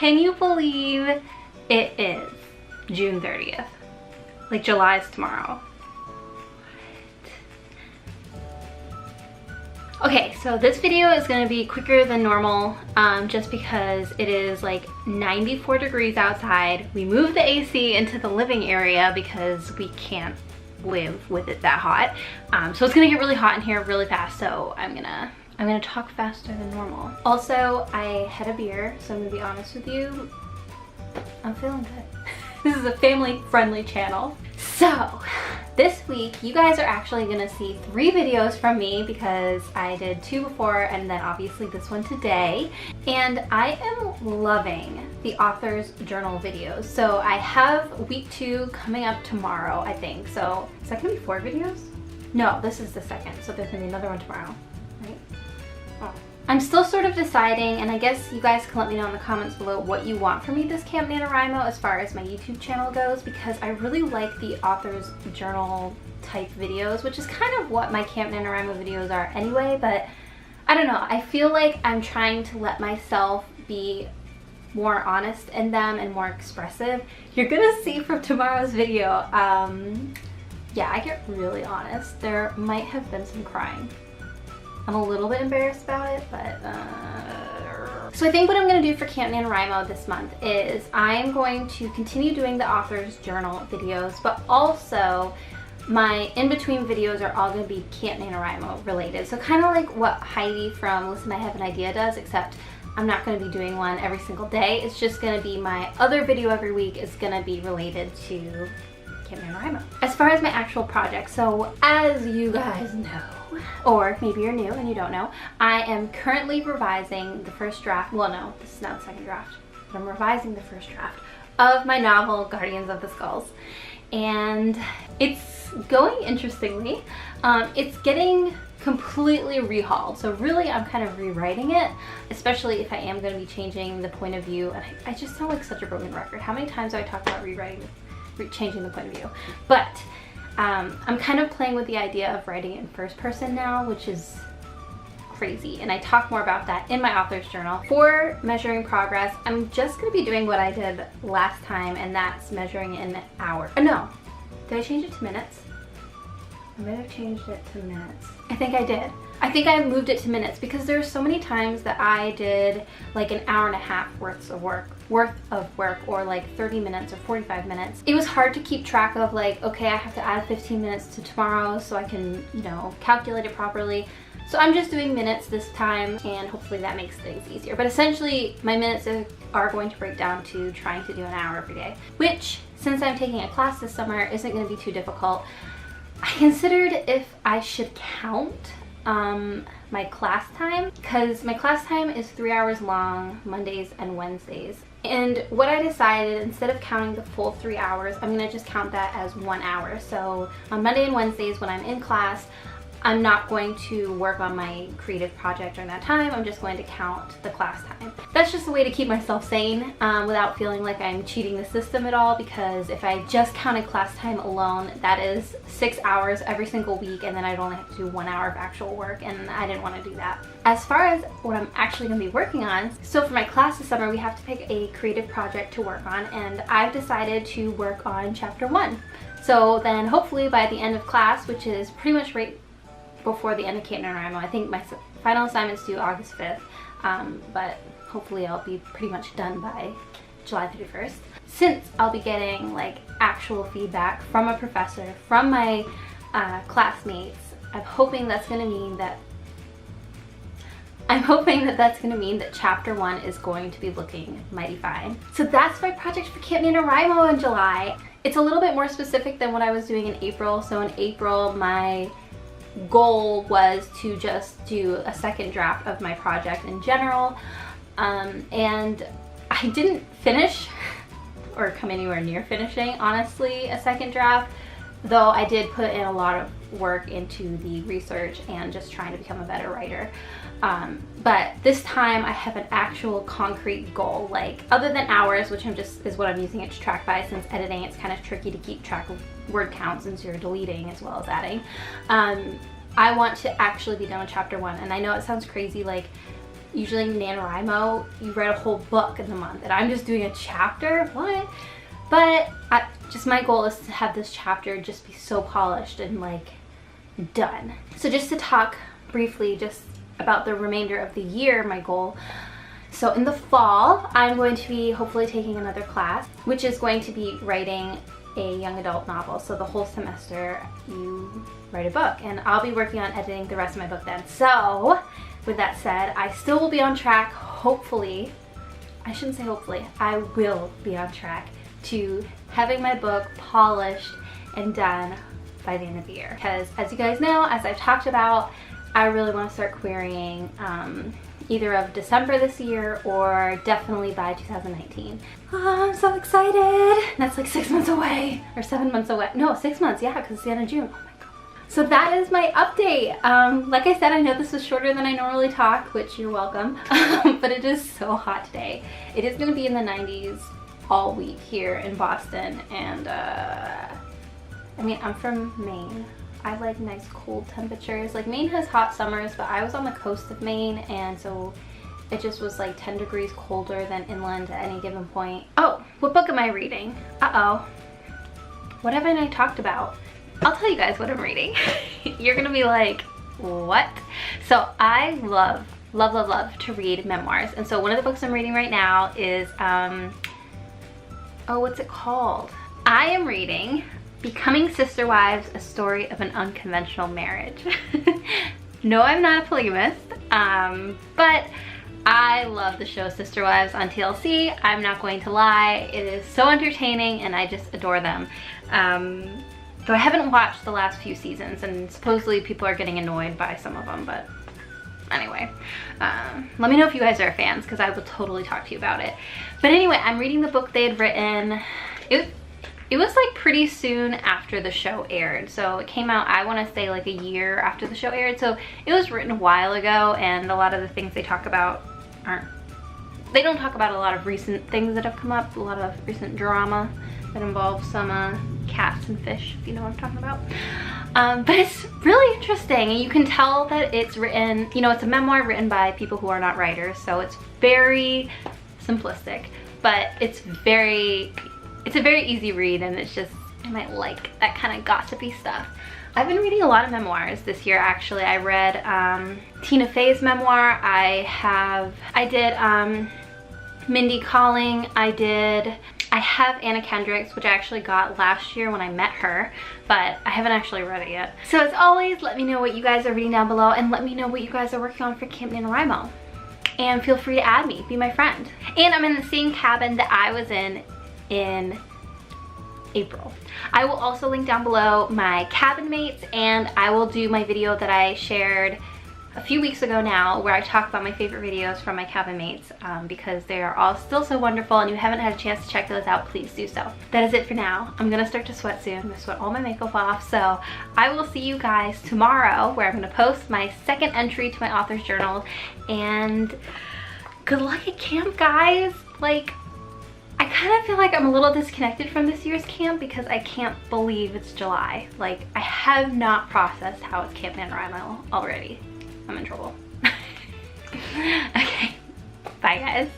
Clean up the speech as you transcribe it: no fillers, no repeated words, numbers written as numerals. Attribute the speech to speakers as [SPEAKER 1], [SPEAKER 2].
[SPEAKER 1] Can you believe it is June 30th? Like July's tomorrow. Okay, so this video is gonna be quicker than normal just because it is like 94 degrees outside. We moved the AC into the living area because we can't live with it that hot. So it's gonna get really hot in here really fast, so I'm gonna talk faster than normal. Also, I had a beer, so I'm gonna be honest with you, I'm feeling good. This is a family-friendly channel. So, this week, you guys are actually gonna see 3 videos from me because I did 2 before and then obviously this one today. And I am loving the author's journal videos. So I have week 2 coming up tomorrow, I think. So, is that gonna be 4 videos? No, this is the second, so there's gonna be another one tomorrow, right? Oh. I'm still sort of deciding, and I guess you guys can let me know in the comments below what you want from me this Camp NaNoWriMo as far as my YouTube channel goes, because I really like the author's journal type videos, which is kind of what my Camp NaNoWriMo videos are anyway, but I don't know, I feel like I'm trying to let myself be more honest in them and more expressive. You're gonna see from tomorrow's video, yeah, I get really honest. There might have been some crying. I'm a little bit embarrassed about it, but So I think what I'm going to do for Camp NaNoWriMo this month is I'm going to continue doing the author's journal videos, but also my in-between videos are all going to be Camp NaNoWriMo related. So kind of like what Heidi from Listen I Have an Idea does, except I'm not going to be doing one every single day. It's just going to be my other video every week is going to be related to Camp NaNoWriMo. As far as my actual project, so as you guys know, or maybe you're new and you don't know, I am currently revising the first draft, well no, this is not the second draft, but I'm revising the first draft of my novel, Guardians of the Skulls. And it's going interestingly. It's getting completely rehauled, so really I'm kind of rewriting it, especially if I am going to be changing the point of view. And I just sound like such a broken record. How many times do I talk about changing the point of view? But I'm kind of playing with the idea of writing it in first person now, which is crazy, and I talk more about that in my author's journal. For measuring progress, I'm just going to be doing what I did last time, and that's measuring in hours. No, did I change it to minutes? I might have changed it to minutes. I think I did. I think I moved it to minutes because there are so many times that I did like an hour and a half worth of work, or like 30 minutes or 45 minutes. It was hard to keep track of, like, okay, I have to add 15 minutes to tomorrow so I can, you know, calculate it properly. So I'm just doing minutes this time, and hopefully that makes things easier. But essentially my minutes are going to break down to trying to do an hour every day, which, since I'm taking a class this summer, isn't going to be too difficult. I considered if I should count my class time, because my class time is 3 hours long, Mondays and Wednesdays. And what I decided, instead of counting the full 3 hours, I'm gonna just count that as 1 hour. So on Monday and Wednesdays when I'm in class, I'm not going to work on my creative project during that time. I'm just going to count the class time. That's just a way to keep myself sane without feeling like I'm cheating the system at all, because if I just counted class time alone, that is 6 hours every single week, and then I'd only have to do 1 hour of actual work, and I didn't want to do that. As far as what I'm actually going to be working on, so for my class this summer, we have to pick a creative project to work on, and I've decided to work on chapter 1. So then hopefully by the end of class, which is pretty much right before the end of Camp NaNoWriMo. I think my final assignment's due August 5th, but hopefully I'll be pretty much done by July 31st. Since I'll be getting like actual feedback from a professor, from my classmates, I'm hoping that's going to mean that chapter 1 is going to be looking mighty fine. So that's my project for Camp NaNoWriMo in July. It's a little bit more specific than what I was doing in April. So in April, my goal was to just do a second draft of my project in general, and I didn't finish or come anywhere near finishing, honestly, a second draft, though I did put in a lot of work into the research and just trying to become a better writer. But this time I have an actual concrete goal, like other than hours, which is what I'm using it to track by, since editing it's kind of tricky to keep track of word counts since you're deleting as well as adding. I want to actually be done with chapter 1, and I know it sounds crazy, like usually NaNoWriMo, you write a whole book in the month, and I'm just doing a chapter. What? But just my goal is to have this chapter just be so polished and like done. So just to talk briefly just about the remainder of the year, my goal. So in the fall, I'm going to be hopefully taking another class, which is going to be writing a young adult novel. So the whole semester you write a book, and I'll be working on editing the rest of my book then. So with that said, I still will be on track, hopefully. I shouldn't say hopefully, I will be on track to having my book polished and done by the end of the year. Because as you guys know, as I've talked about, I really want to start querying either of December this year or definitely by 2019. Oh, I'm so excited. That's like 6 months away, or 7 months away. No, 6 months, yeah, because it's the end of June. Oh my God. So that is my update. Like I said, I know this was shorter than I normally talk, which you're welcome, but it is so hot today. It is gonna be in the 90s all week here in Boston, and I mean, I'm from Maine. I like nice cold temperatures. Like Maine has hot summers, but I was on the coast of Maine, and so it just was like 10 degrees colder than inland at any given point. Oh, what book am I reading? Uh-oh. What haven't I talked about? I'll tell you guys what I'm reading. You're gonna be like, what? So I love to read memoirs. And so one of the books I'm reading right now is, oh, what's it called? I am reading Becoming Sister Wives, A Story of an Unconventional Marriage. No, I'm not a polygamist, but I love the show Sister Wives on TLC. I'm not going to lie, it is so entertaining and I just adore them. Though I haven't watched the last few seasons, and supposedly people are getting annoyed by some of them, but anyway, let me know if you guys are fans, because I will totally talk to you about it. But anyway, I'm reading the book they had written. It was like pretty soon after the show aired. So it came out, I want to say like a year after the show aired. So it was written a while ago, and a lot of the things they talk about they don't talk about a lot of recent things that have come up, a lot of recent drama that involves some cats and fish, if you know what I'm talking about. But it's really interesting, and you can tell that it's written, you know, it's a memoir written by people who are not writers, so it's very simplistic, but it's a very easy read, and it's just, I might like that kind of gossipy stuff. I've been reading a lot of memoirs this year, actually. I read Tina Fey's memoir. I did Mindy Kaling. I have Anna Kendrick's, which I actually got last year when I met her, but I haven't actually read it yet. So as always, let me know what you guys are reading down below, and let me know what you guys are working on for Camp NaNoWriMo. And feel free to add me, be my friend. And I'm in the same cabin that I was in April. I will also link down below my cabin mates, and I will do my video that I shared a few weeks ago now, where I talk about my favorite videos from my cabin mates, because they are all still so wonderful, and you haven't had a chance to check those out, please do so. That is it for now. I'm gonna start to sweat soon. I'm gonna sweat all my makeup off, so I will see you guys tomorrow, where I'm gonna post my second entry to my author's journal, and good luck at camp, guys. Like, I kind of feel like I'm a little disconnected from this year's camp because I can't believe it's July. Like, I have not processed how it's Camp NaNoWriMo already. I'm in trouble. Okay, bye guys.